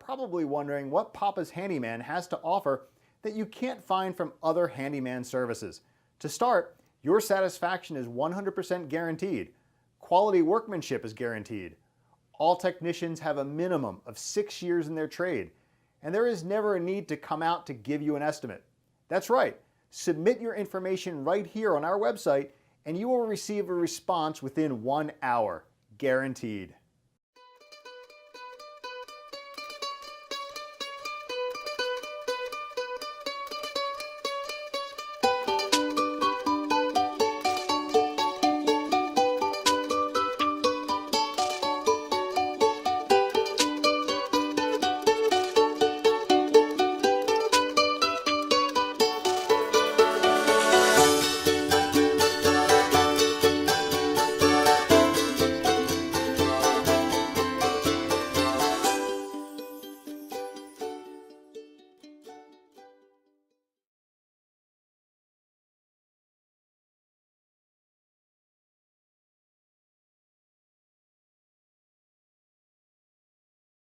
probably wondering what Papa's Handyman has to offer that you can't find from other handyman services. To start, your satisfaction is 100% guaranteed. Quality workmanship is guaranteed. All technicians have a minimum of 6 years in their trade, and there is never a need to come out to give you an estimate. That's right, submit your information right here on our website and you will receive a response within 1 hour, guaranteed.